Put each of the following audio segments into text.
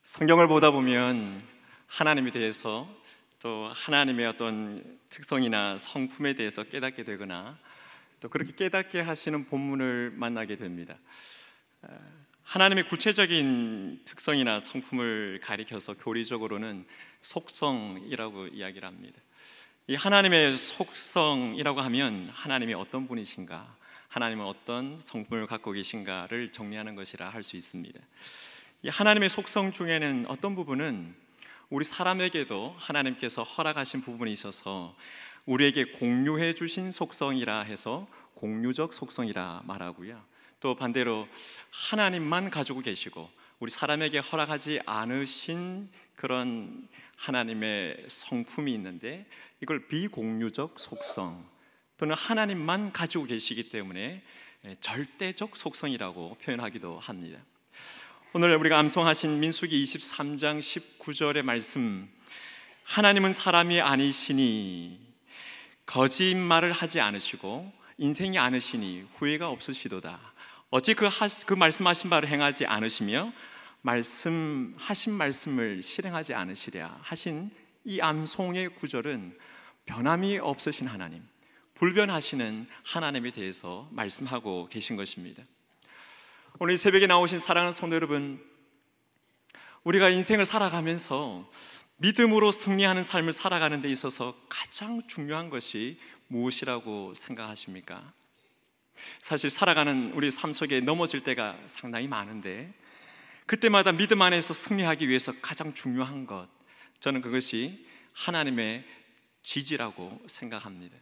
성경을 보다 보면 하나님에 대해서 또 하나님의 어떤 특성이나 성품에 대해서 깨닫게 되거나 또 그렇게 깨닫게 하시는 본문을 만나게 됩니다. 하나님의 구체적인 특성이나 성품을 가리켜서 교리적으로는 속성이라고 이야기를 합니다. 이 하나님의 속성이라고 하면 하나님이 어떤 분이신가, 하나님은 어떤 성품을 갖고 계신가를 정리하는 것이라 할 수 있습니다. 이 하나님의 속성 중에는 어떤 부분은 우리 사람에게도 하나님께서 허락하신 부분이 있어서 우리에게 공유해 주신 속성이라 해서 공유적 속성이라 말하고요, 또 반대로 하나님만 가지고 계시고 우리 사람에게 허락하지 않으신 그런 하나님의 성품이 있는데 이걸 비공유적 속성 또는 하나님만 가지고 계시기 때문에 절대적 속성이라고 표현하기도 합니다. 오늘 우리가 암송하신 민수기 23장 19절의 말씀, 하나님은 사람이 아니시니 거짓말을 하지 않으시고 인생이 아니시니 후회가 없으시도다. 어찌 그 말씀하신 바를 행하지 않으시며 말씀하신 말씀을 실행하지 않으시랴 하신 이 암송의 구절은 변함이 없으신 하나님, 불변하시는 하나님에 대해서 말씀하고 계신 것입니다. 오늘 이 새벽에 나오신 사랑하는 성도 여러분, 우리가 인생을 살아가면서 믿음으로 승리하는 삶을 살아가는 데 있어서 가장 중요한 것이 무엇이라고 생각하십니까? 사실 살아가는 우리 삶 속에 넘어질 때가 상당히 많은데 그때마다 믿음 안에서 승리하기 위해서 가장 중요한 것, 저는 그것이 하나님의 지지라고 생각합니다.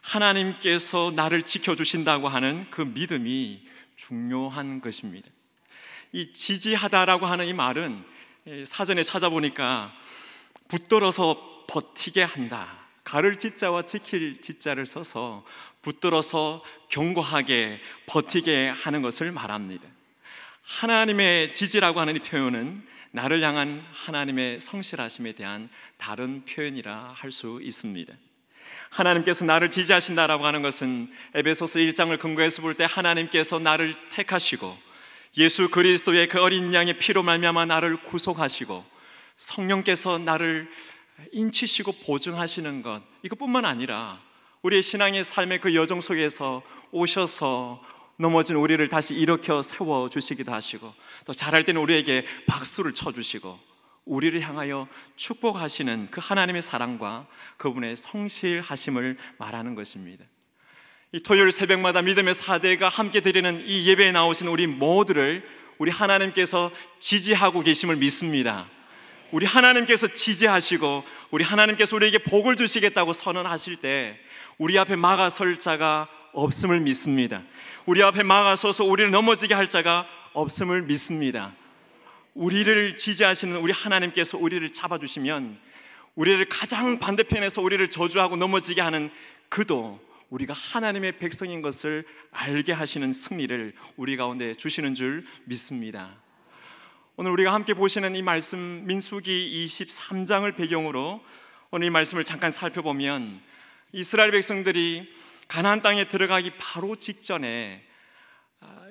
하나님께서 나를 지켜주신다고 하는 그 믿음이 중요한 것입니다. 이 지지하다라고 하는 이 말은 사전에 찾아보니까 붙들어서 버티게 한다, 가를 지자와 지킬 지자를 써서 붙들어서 견고하게 버티게 하는 것을 말합니다. 하나님의 지지라고 하는 이 표현은 나를 향한 하나님의 성실하심에 대한 다른 표현이라 할 수 있습니다. 하나님께서 나를 지지하신다라고 하는 것은 에베소서 1장을 근거해서 볼 때 하나님께서 나를 택하시고 예수 그리스도의 그 어린 양의 피로 말미암아 나를 구속하시고 성령께서 나를 인치시고 보증하시는 것, 이것뿐만 아니라 우리의 신앙의 삶의 그 여정 속에서 오셔서 넘어진 우리를 다시 일으켜 세워주시기도 하시고 또 잘할 때는 우리에게 박수를 쳐주시고 우리를 향하여 축복하시는 그 하나님의 사랑과 그분의 성실하심을 말하는 것입니다. 이 토요일 새벽마다 믿음의 사대가 함께 드리는 이 예배에 나오신 우리 모두를 우리 하나님께서 지지하고 계심을 믿습니다. 우리 하나님께서 지지하시고 우리 하나님께서 우리에게 복을 주시겠다고 선언하실 때 우리 앞에 막아설 자가 없음을 믿습니다. 우리 앞에 막아서서 우리를 넘어지게 할 자가 없음을 믿습니다. 우리를 지지하시는 우리 하나님께서 우리를 잡아주시면 우리를 가장 반대편에서 우리를 저주하고 넘어지게 하는 그도 우리가 하나님의 백성인 것을 알게 하시는 승리를 우리 가운데 주시는 줄 믿습니다. 오늘 우리가 함께 보시는 이 말씀 민수기 23장을 배경으로 오늘 이 말씀을 잠깐 살펴보면 이스라엘 백성들이 가나안 땅에 들어가기 바로 직전에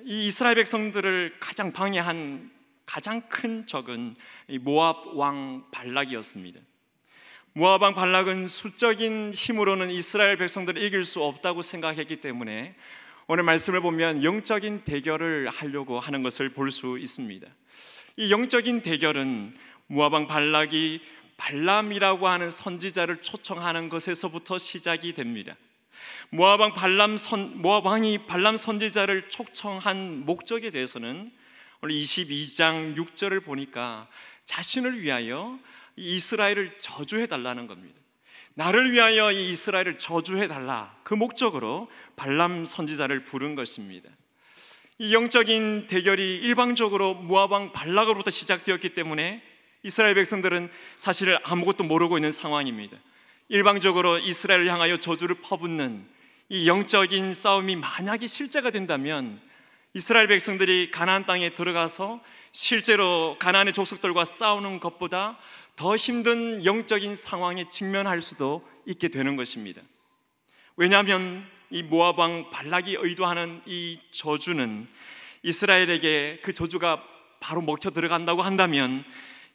이 이스라엘 백성들을 가장 방해한 가장 큰 적은 모압 왕 발락이었습니다. 모압 왕 발락은 수적인 힘으로는 이스라엘 백성들을 이길 수 없다고 생각했기 때문에 오늘 말씀을 보면 영적인 대결을 하려고 하는 것을 볼 수 있습니다. 이 영적인 대결은 모압 왕 발락이 발람이라고 하는 선지자를 초청하는 것에서부터 시작이 됩니다. 모압 왕이 발람 선지자를 초청한 목적에 대해서는 오늘 22장 6절을 보니까 자신을 위하여 이스라엘을 저주해달라는 겁니다. 나를 위하여 이 이스라엘을 저주해달라, 그 목적으로 발람 선지자를 부른 것입니다. 이 영적인 대결이 일방적으로 모압 왕 발락으로부터 시작되었기 때문에 이스라엘 백성들은 사실 아무것도 모르고 있는 상황입니다. 일방적으로 이스라엘을 향하여 저주를 퍼붓는 이 영적인 싸움이 만약에 실제가 된다면 이스라엘 백성들이 가나안 땅에 들어가서 실제로 가나안의 족속들과 싸우는 것보다 더 힘든 영적인 상황에 직면할 수도 있게 되는 것입니다. 왜냐하면 이 모압 왕 발락이 의도하는 이 저주는 이스라엘에게 그 저주가 바로 먹혀 들어간다고 한다면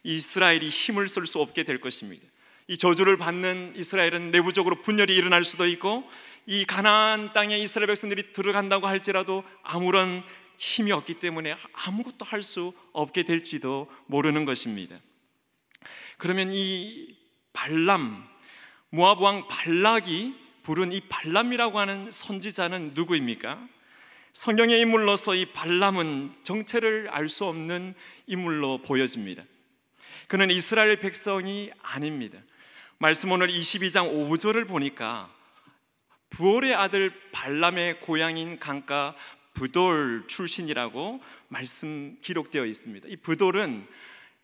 이스라엘이 힘을 쓸 수 없게 될 것입니다. 이 저주를 받는 이스라엘은 내부적으로 분열이 일어날 수도 있고, 이 가나안 땅에 이스라엘 백성들이 들어간다고 할지라도 아무런 힘이 없기 때문에 아무것도 할 수 없게 될지도 모르는 것입니다. 그러면 이 발람, 모압 왕 발락이 부른 이 발람이라고 하는 선지자는 누구입니까? 성경의 인물로서 이 발람은 정체를 알 수 없는 인물로 보여집니다. 그는 이스라엘 백성이 아닙니다. 말씀 오늘 22장 5절을 보니까 부올의 아들 발람의 고향인 강가 브돌 출신이라고 말씀 기록되어 있습니다. 이 브돌은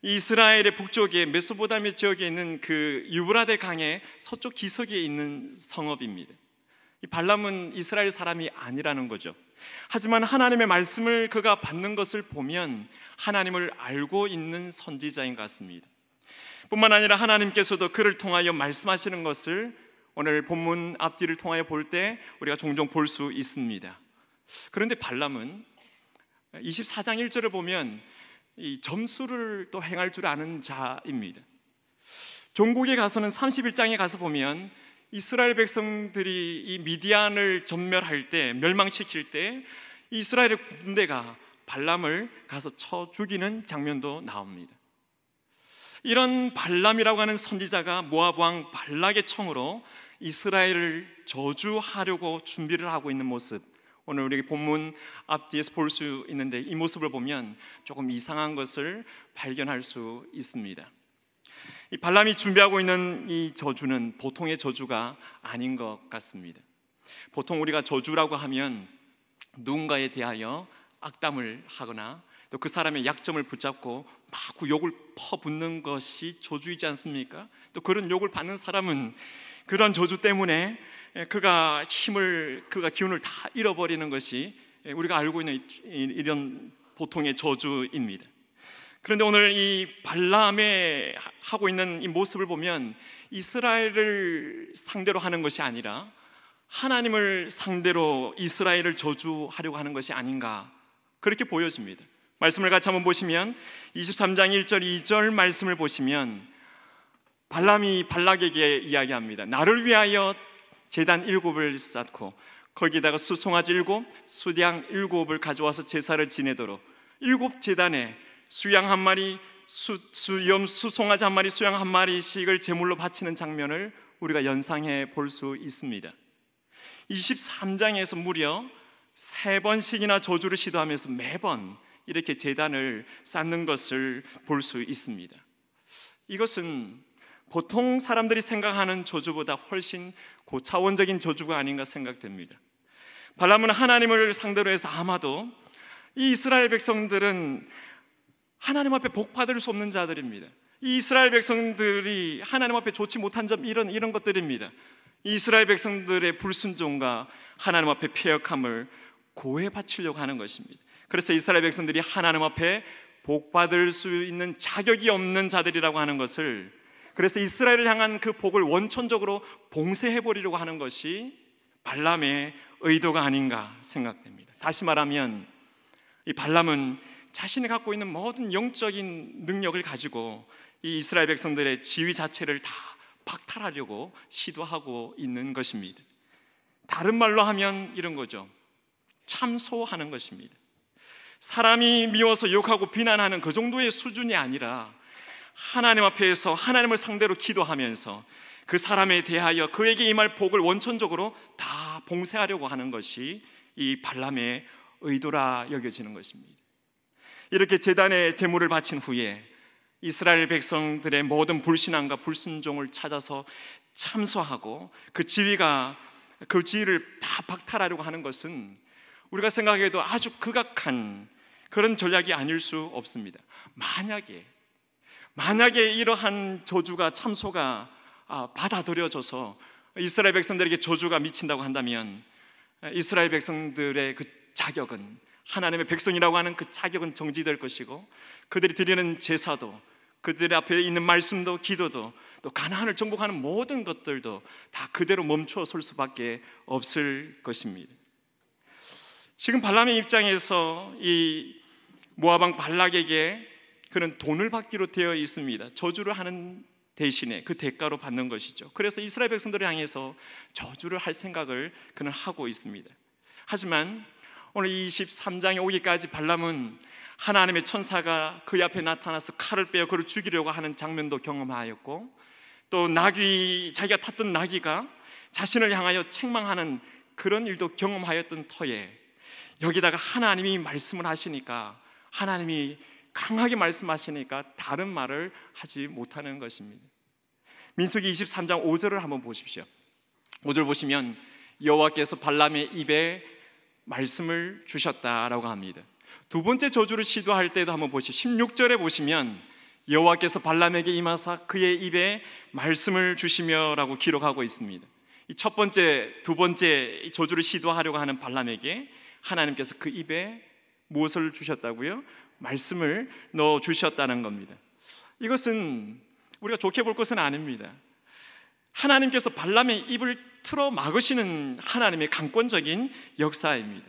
이스라엘의 북쪽에 메소포타미아 지역에 있는 그 유브라데 강의 서쪽 기슭에 있는 성읍입니다. 이 발람은 이스라엘 사람이 아니라는 거죠. 하지만 하나님의 말씀을 그가 받는 것을 보면 하나님을 알고 있는 선지자인 것 같습니다. 뿐만 아니라 하나님께서도 그를 통하여 말씀하시는 것을 오늘 본문 앞뒤를 통하여 볼 때 우리가 종종 볼 수 있습니다. 그런데 발람은 24장 1절을 보면 이 점수를 또 행할 줄 아는 자입니다. 종국에 가서는 31장에 가서 보면 이스라엘 백성들이 이 미디안을 전멸할 때, 멸망시킬 때 이스라엘의 군대가 발람을 가서 쳐 죽이는 장면도 나옵니다. 이런 발람이라고 하는 선지자가 모압 왕 발락의 청으로 이스라엘을 저주하려고 준비를 하고 있는 모습, 오늘 우리 본문 앞뒤에서 볼 수 있는데 이 모습을 보면 조금 이상한 것을 발견할 수 있습니다. 이 발람이 준비하고 있는 이 저주는 보통의 저주가 아닌 것 같습니다. 보통 우리가 저주라고 하면 누군가에 대하여 악담을 하거나 또 그 사람의 약점을 붙잡고 막 욕을 퍼붓는 것이 저주이지 않습니까? 또 그런 욕을 받는 사람은 그런 저주 때문에 그가 기운을 다 잃어버리는 것이 우리가 알고 있는 이런 보통의 저주입니다. 그런데 오늘 이 발람의 하고 있는 이 모습을 보면 이스라엘을 상대로 하는 것이 아니라 하나님을 상대로 이스라엘을 저주하려고 하는 것이 아닌가, 그렇게 보여집니다. 말씀을 같이 한번 보시면 23장 1절 2절 말씀을 보시면 발람이 발락에게 이야기합니다. 나를 위하여 제단 7을 쌓고 거기다가 수송아지 7, 수양 7을 가져와서 제사를 지내도록 7제단에 수양 한 마리, 수송아지 한 마리, 수양 한 마리씩을 제물로 바치는 장면을 우리가 연상해 볼 수 있습니다. 23장에서 무려 3번씩이나 저주를 시도하면서 매번 이렇게 제단을 쌓는 것을 볼 수 있습니다. 이것은 보통 사람들이 생각하는 저주보다 훨씬 고차원적인 저주가 아닌가 생각됩니다. 발람은 하나님을 상대로 해서 아마도 이 이스라엘 백성들은 하나님 앞에 복 받을 수 없는 자들입니다. 이 이스라엘 백성들이 하나님 앞에 좋지 못한 점 이런 것들입니다. 이스라엘 백성들의 불순종과 하나님 앞에 패역함을 고해 바치려고 하는 것입니다. 그래서 이스라엘 백성들이 하나님 앞에 복 받을 수 있는 자격이 없는 자들이라고 하는 것을, 그래서 이스라엘을 향한 그 복을 원천적으로 봉쇄해버리려고 하는 것이 발람의 의도가 아닌가 생각됩니다. 다시 말하면 이 발람은 자신이 갖고 있는 모든 영적인 능력을 가지고 이 이스라엘 백성들의 지위 자체를 다 박탈하려고 시도하고 있는 것입니다. 다른 말로 하면 이런 거죠. 참소하는 것입니다. 사람이 미워서 욕하고 비난하는 그 정도의 수준이 아니라 하나님 앞에서 하나님을 상대로 기도하면서 그 사람에 대하여 그에게 임할 복을 원천적으로 다 봉쇄하려고 하는 것이 이 발람의 의도라 여겨지는 것입니다. 이렇게 제단에 제물을 바친 후에 이스라엘 백성들의 모든 불신앙과 불순종을 찾아서 참소하고 그 지위를 다 박탈하려고 하는 것은 우리가 생각해도 아주 극악한 그런 전략이 아닐 수 없습니다. 만약에 이러한 저주가, 참소가 받아들여져서 이스라엘 백성들에게 저주가 미친다고 한다면 이스라엘 백성들의 그 자격은, 하나님의 백성이라고 하는 그 자격은 정지될 것이고, 그들이 드리는 제사도, 그들 앞에 있는 말씀도, 기도도, 또 가나안을 정복하는 모든 것들도 다 그대로 멈춰 설 수밖에 없을 것입니다. 지금 발람의 입장에서 이 모압 왕 발락에게 그는 돈을 받기로 되어 있습니다. 저주를 하는 대신에 그 대가로 받는 것이죠. 그래서 이스라엘 백성들을 향해서 저주를 할 생각을 그는 하고 있습니다. 하지만 오늘 23장에 오기까지 발람은 하나님의 천사가 그의 앞에 나타나서 칼을 빼어 그를 죽이려고 하는 장면도 경험하였고, 또 자기가 탔던 나귀가 자신을 향하여 책망하는 그런 일도 경험하였던 터에, 여기다가 하나님이 말씀을 하시니까, 하나님이 강하게 말씀하시니까 다른 말을 하지 못하는 것입니다. 민수기 23장 5절을 한번 보십시오. 5절 보시면 여호와께서 발람의 입에 말씀을 주셨다라고 합니다. 두 번째 저주를 시도할 때도 한번 보시죠. 16절에 보시면 여호와께서 발람에게 임하사 그의 입에 말씀을 주시며라고 기록하고 있습니다. 이 첫 번째, 두 번째 저주를 시도하려고 하는 발람에게 하나님께서 그 입에 무엇을 주셨다고요? 말씀을 넣어 주셨다는 겁니다. 이것은 우리가 좋게 볼 것은 아닙니다. 하나님께서 발람의 입을 틀어 막으시는 하나님의 강권적인 역사입니다.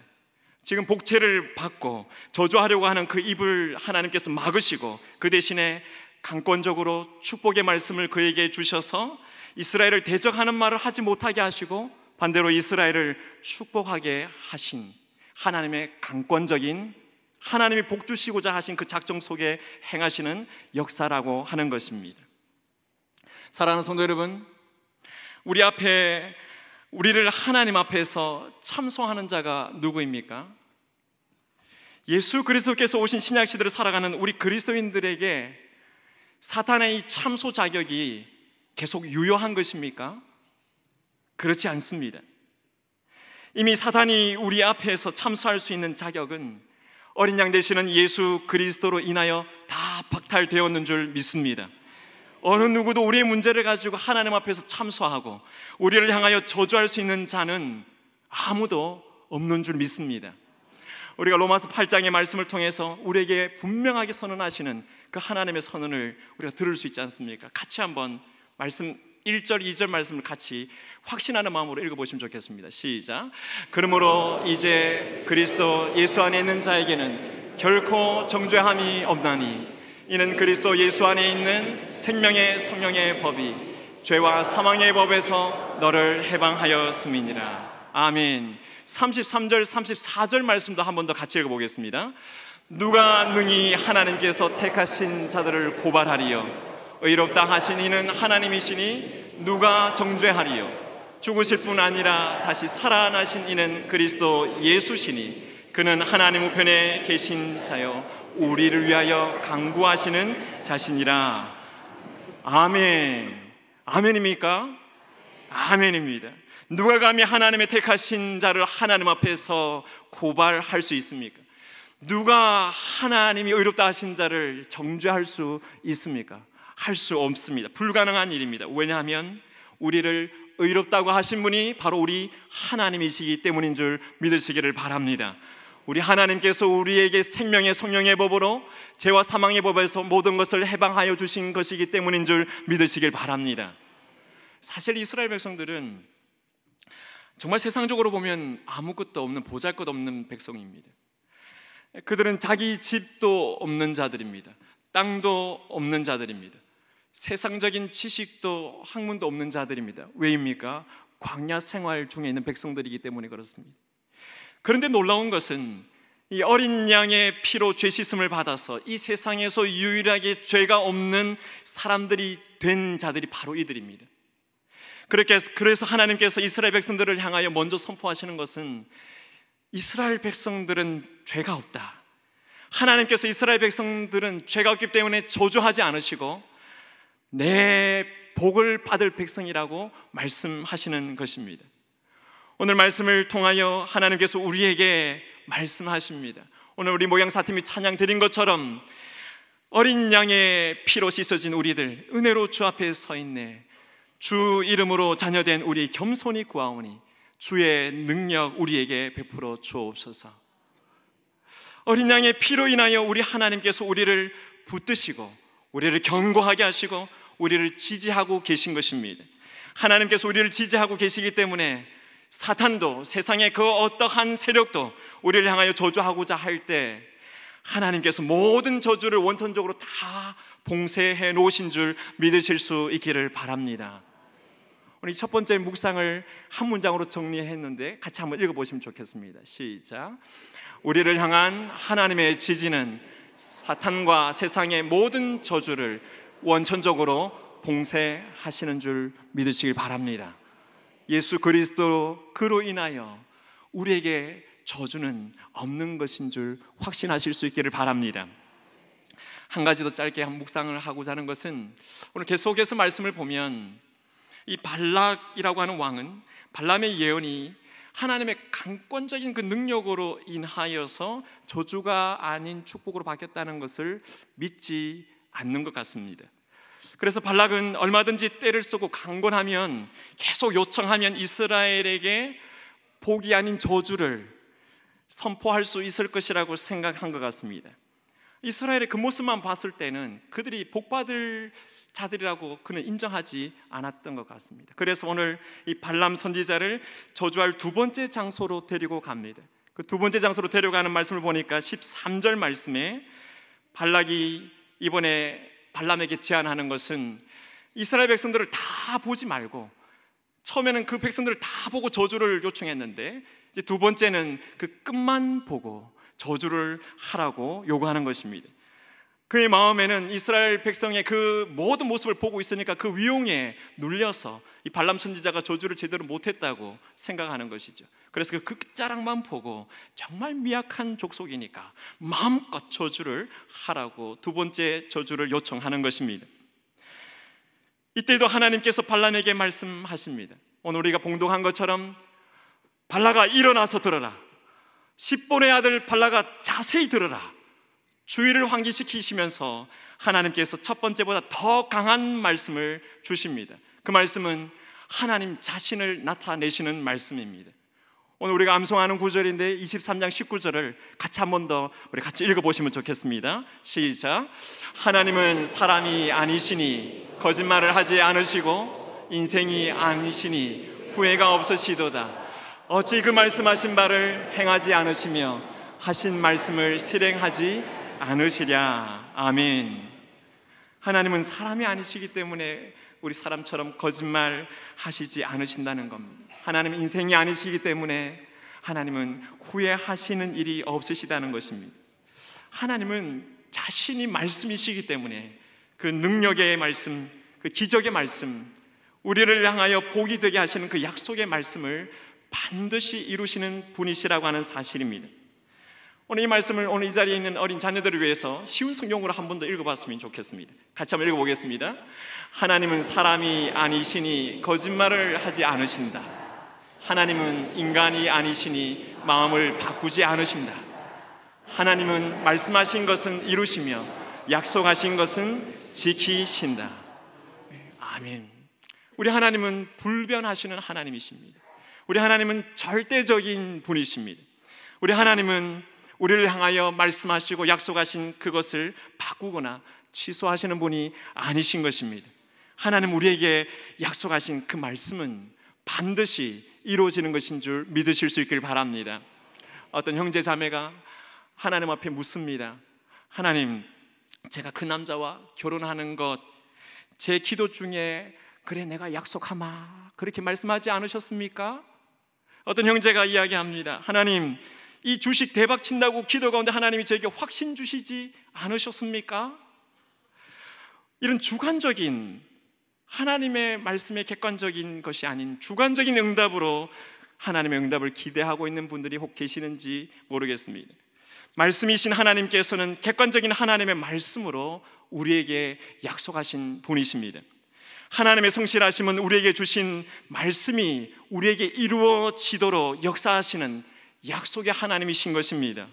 지금 복채를 받고 저주하려고 하는 그 입을 하나님께서 막으시고, 그 대신에 강권적으로 축복의 말씀을 그에게 주셔서 이스라엘을 대적하는 말을 하지 못하게 하시고, 반대로 이스라엘을 축복하게 하신 하나님의 강권적인, 하나님이 복 주시고자 하신 그 작정 속에 행하시는 역사라고 하는 것입니다. 사랑하는 성도 여러분, 우리를 하나님 앞에서 참소하는 자가 누구입니까? 예수 그리스도께서 오신 신약 시대를 살아가는 우리 그리스도인들에게 사탄의 이 참소 자격이 계속 유효한 것입니까? 그렇지 않습니다. 이미 사탄이 우리 앞에서 참소할 수 있는 자격은 어린 양 되시는 예수 그리스도로 인하여 다 박탈되었는 줄 믿습니다. 어느 누구도 우리의 문제를 가지고 하나님 앞에서 참소하고 우리를 향하여 저주할 수 있는 자는 아무도 없는 줄 믿습니다. 우리가 로마서 8장의 말씀을 통해서 우리에게 분명하게 선언하시는 그 하나님의 선언을 우리가 들을 수 있지 않습니까? 같이 한번 말씀 1절, 2절 말씀을 같이 확신하는 마음으로 읽어보시면 좋겠습니다. 시작. 그러므로 이제 그리스도 예수 안에 있는 자에게는 결코 정죄함이 없나니, 이는 그리스도 예수 안에 있는 생명의 성령의 법이 죄와 사망의 법에서 너를 해방하였음이니라. 아멘. 33절, 34절 말씀도 한 번 더 같이 읽어보겠습니다. 누가 능히 하나님께서 택하신 자들을 고발하리요? 의롭다 하신 이는 하나님이시니 누가 정죄하리요? 죽으실 뿐 아니라 다시 살아나신 이는 그리스도 예수시니 그는 하나님 우편에 계신 자요 우리를 위하여 간구하시는 자신이라. 아멘. 아멘입니까? 아멘입니다. 누가 감히 하나님의 택하신 자를 하나님 앞에서 고발할 수 있습니까? 누가 하나님이 의롭다 하신 자를 정죄할 수 있습니까? 할 수 없습니다. 불가능한 일입니다. 왜냐하면 우리를 의롭다고 하신 분이 바로 우리 하나님이시기 때문인 줄 믿으시기를 바랍니다. 우리 하나님께서 우리에게 생명의 성령의 법으로 죄와 사망의 법에서 모든 것을 해방하여 주신 것이기 때문인 줄 믿으시길 바랍니다. 사실 이스라엘 백성들은 정말 세상적으로 보면 아무것도 없는, 보잘것없는 백성입니다. 그들은 자기 집도 없는 자들입니다. 땅도 없는 자들입니다. 세상적인 지식도 학문도 없는 자들입니다. 왜입니까? 광야 생활 중에 있는 백성들이기 때문에 그렇습니다. 그런데 놀라운 것은 이 어린 양의 피로 죄 씻음을 받아서 이 세상에서 유일하게 죄가 없는 사람들이 된 자들이 바로 이들입니다. 그래서 하나님께서 이스라엘 백성들을 향하여 먼저 선포하시는 것은 이스라엘 백성들은 죄가 없다. 하나님께서 이스라엘 백성들은 죄가 없기 때문에 저주하지 않으시고 내 복을 받을 백성이라고 말씀하시는 것입니다. 오늘 말씀을 통하여 하나님께서 우리에게 말씀하십니다. 오늘 우리 목양사팀이 찬양 드린 것처럼 어린 양의 피로 씻어진 우리들 은혜로 주 앞에 서 있네. 주 이름으로 자녀된 우리 겸손히 구하오니 주의 능력 우리에게 베풀어 주옵소서. 어린 양의 피로 인하여 우리 하나님께서 우리를 붙드시고 우리를 견고하게 하시고 우리를 지지하고 계신 것입니다. 하나님께서 우리를 지지하고 계시기 때문에 사탄도 세상의 그 어떠한 세력도 우리를 향하여 저주하고자 할 때 하나님께서 모든 저주를 원천적으로 다 봉쇄해 놓으신 줄 믿으실 수 있기를 바랍니다. 오늘 첫 번째 묵상을 한 문장으로 정리했는데 같이 한번 읽어보시면 좋겠습니다. 시작. 우리를 향한 하나님의 지지는 사탄과 세상의 모든 저주를 원천적으로 봉쇄하시는 줄 믿으시길 바랍니다. 예수 그리스도 그로 인하여 우리에게 저주는 없는 것인 줄 확신하실 수 있기를 바랍니다. 한 가지 더 짧게 한 묵상을 하고자 하는 것은, 오늘 계속해서 말씀을 보면 이 발락이라고 하는 왕은, 발람의 예언이 하나님의 강권적인 그 능력으로 인하여서 저주가 아닌 축복으로 바뀌었다는 것을 믿지 않는 것 같습니다. 그래서 발락은 얼마든지 때를 쓰고 강권하면, 계속 요청하면 이스라엘에게 복이 아닌 저주를 선포할 수 있을 것이라고 생각한 것 같습니다. 이스라엘의 그 모습만 봤을 때는 그들이 복받을 자들이라고 그는 인정하지 않았던 것 같습니다. 그래서 오늘 이 발람 선지자를 저주할 두 번째 장소로 데리고 갑니다. 그 두 번째 장소로 데려가는 말씀을 보니까 13절 말씀에 발락이 이번에 발람에게 제안하는 것은, 이스라엘 백성들을 다 보지 말고, 처음에는 그 백성들을 다 보고 저주를 요청했는데 이제 두 번째는 그 끝만 보고 저주를 하라고 요구하는 것입니다. 그의 마음에는 이스라엘 백성의 그 모든 모습을 보고 있으니까 그 위용에 눌려서 이 발람 선지자가 저주를 제대로 못했다고 생각하는 것이죠. 그래서 그 끝자락만 보고 정말 미약한 족속이니까 마음껏 저주를 하라고 두 번째 저주를 요청하는 것입니다. 이때도 하나님께서 발람에게 말씀하십니다. 오늘 우리가 봉독한 것처럼 발라가 일어나서 들어라, 십볼의 아들 발라가 자세히 들어라, 주의를 환기시키시면서 하나님께서 첫 번째보다 더 강한 말씀을 주십니다. 그 말씀은 하나님 자신을 나타내시는 말씀입니다. 오늘 우리가 암송하는 구절인데 23장 19절을 같이 한 번 더 우리 같이 읽어보시면 좋겠습니다. 시작. 하나님은 사람이 아니시니 거짓말을 하지 않으시고 인생이 아니시니 후회가 없으시도다. 어찌 그 말씀하신 바를 행하지 않으시며 하신 말씀을 실행하지 않으시랴. 아멘. 하나님은 사람이 아니시기 때문에 우리 사람처럼 거짓말 하시지 않으신다는 겁니다. 하나님은 인생이 아니시기 때문에 하나님은 후회하시는 일이 없으시다는 것입니다. 하나님은 자신이 말씀이시기 때문에 그 능력의 말씀, 그 기적의 말씀, 우리를 향하여 복이 되게 하시는 그 약속의 말씀을 반드시 이루시는 분이시라고 하는 사실입니다. 오늘 이 말씀을 오늘 이 자리에 있는 어린 자녀들을 위해서 쉬운 성경으로 한 번 더 읽어봤으면 좋겠습니다. 같이 한번 읽어보겠습니다. 하나님은 사람이 아니시니 거짓말을 하지 않으신다. 하나님은 인간이 아니시니 마음을 바꾸지 않으신다. 하나님은 말씀하신 것은 이루시며 약속하신 것은 지키신다. 아멘. 우리 하나님은 불변하시는 하나님이십니다. 우리 하나님은 절대적인 분이십니다. 우리 하나님은 우리를 향하여 말씀하시고 약속하신 그것을 바꾸거나 취소하시는 분이 아니신 것입니다. 하나님 우리에게 약속하신 그 말씀은 반드시 이루어지는 것인 줄 믿으실 수 있길 바랍니다. 어떤 형제 자매가 하나님 앞에 묻습니다. 하나님, 제가 그 남자와 결혼하는 것 제 기도 중에 그래 내가 약속하마 그렇게 말씀하지 않으셨습니까? 어떤 형제가 이야기합니다. 하나님, 이 주식 대박 친다고 기도 가운데 하나님이 저에게 확신 주시지 않으셨습니까? 이런 주관적인 하나님의 말씀의 객관적인 것이 아닌 주관적인 응답으로 하나님의 응답을 기대하고 있는 분들이 혹 계시는지 모르겠습니다. 말씀이신 하나님께서는 객관적인 하나님의 말씀으로 우리에게 약속하신 분이십니다. 하나님의 성실하심은 우리에게 주신 말씀이 우리에게 이루어지도록 역사하시는 약속의 하나님이신 것입니다.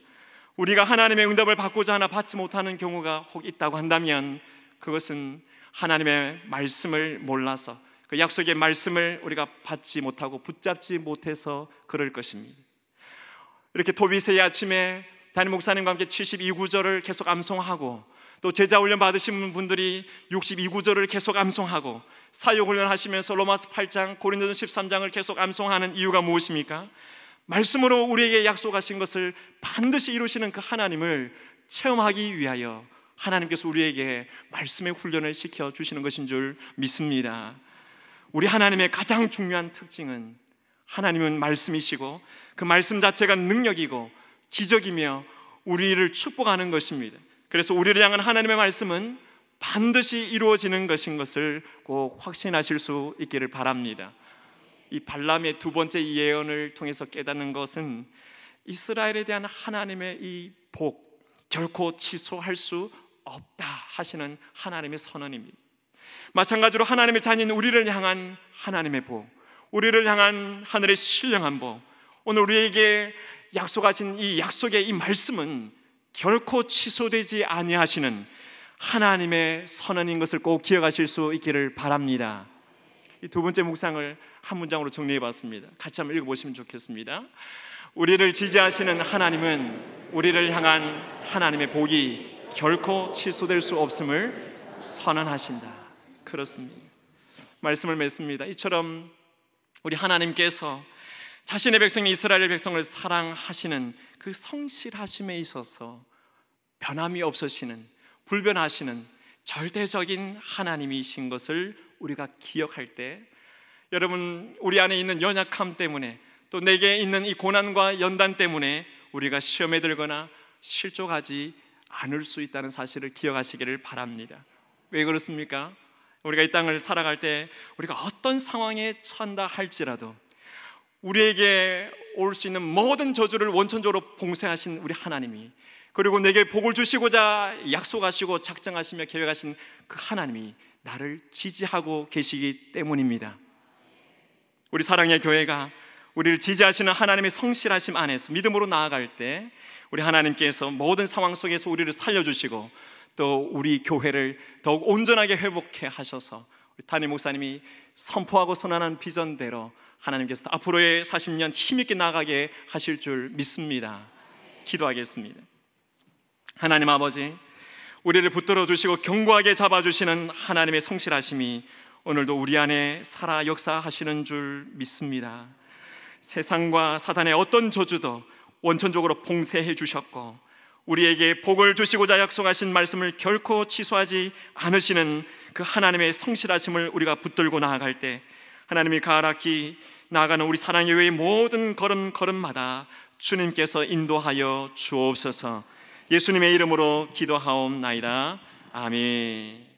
우리가 하나님의 응답을 받고자 하나 받지 못하는 경우가 혹 있다고 한다면 그것은 하나님의 말씀을 몰라서 그 약속의 말씀을 우리가 받지 못하고 붙잡지 못해서 그럴 것입니다. 이렇게 토비세의 아침에 담임 목사님과 함께 72구절을 계속 암송하고 또 제자훈련 받으신 분들이 62구절을 계속 암송하고 사역훈련 하시면서 로마서 8장, 고린도전서 13장을 계속 암송하는 이유가 무엇입니까? 말씀으로 우리에게 약속하신 것을 반드시 이루시는 그 하나님을 체험하기 위하여 하나님께서 우리에게 말씀의 훈련을 시켜주시는 것인 줄 믿습니다. 우리 하나님의 가장 중요한 특징은 하나님은 말씀이시고 그 말씀 자체가 능력이고 기적이며 우리를 축복하는 것입니다. 그래서 우리를 향한 하나님의 말씀은 반드시 이루어지는 것인 것을 꼭 확신하실 수 있기를 바랍니다. 이 발람의 두 번째 예언을 통해서 깨닫는 것은 이스라엘에 대한 하나님의 이 복, 결코 취소할 수 없다 하시는 하나님의 선언입니다. 마찬가지로 하나님의 자녀인 우리를 향한 하나님의 복, 우리를 향한 하늘의 신령한 복, 오늘 우리에게 약속하신 이 약속의 이 말씀은 결코 취소되지 아니하시는 하나님의 선언인 것을 꼭 기억하실 수 있기를 바랍니다. 이 두 번째 묵상을 한 문장으로 정리해 봤습니다. 같이 한번 읽어보시면 좋겠습니다. 우리를 지지하시는 하나님은 우리를 향한 하나님의 복이 결코 취소될 수 없음을 선언하신다. 그렇습니다. 말씀을 맺습니다. 이처럼 우리 하나님께서 자신의 백성 이스라엘 백성을 사랑하시는 그 성실하심에 있어서 변함이 없으시는, 불변하시는 절대적인 하나님이신 것을 우리가 기억할 때, 여러분, 우리 안에 있는 연약함 때문에, 또 내게 있는 이 고난과 연단 때문에 우리가 시험에 들거나 실족하지 않을 수 있다는 사실을 기억하시기를 바랍니다. 왜 그렇습니까? 우리가 이 땅을 살아갈 때 우리가 어떤 상황에 처한다 할지라도 우리에게 올 수 있는 모든 저주를 원천적으로 봉쇄하신 우리 하나님이, 그리고 내게 복을 주시고자 약속하시고 작정하시며 계획하신 그 하나님이 나를 지지하고 계시기 때문입니다. 우리 사랑의 교회가 우리를 지지하시는 하나님의 성실하심 안에서 믿음으로 나아갈 때 우리 하나님께서 모든 상황 속에서 우리를 살려주시고 또 우리 교회를 더욱 온전하게 회복해 하셔서 우리 담임 목사님이 선포하고 선언한 비전대로 하나님께서 앞으로의 40년 힘있게 나아가게 하실 줄 믿습니다. 기도하겠습니다. 하나님 아버지, 우리를 붙들어 주시고 견고하게 잡아주시는 하나님의 성실하심이 오늘도 우리 안에 살아 역사하시는 줄 믿습니다. 세상과 사단의 어떤 저주도 원천적으로 봉쇄해 주셨고 우리에게 복을 주시고자 약속하신 말씀을 결코 취소하지 않으시는 그 하나님의 성실하심을 우리가 붙들고 나아갈 때 하나님이 가락히 나아가는 우리 사랑의 외의 모든 걸음마다 주님께서 인도하여 주옵소서. 예수님의 이름으로 기도하옵나이다. 아멘.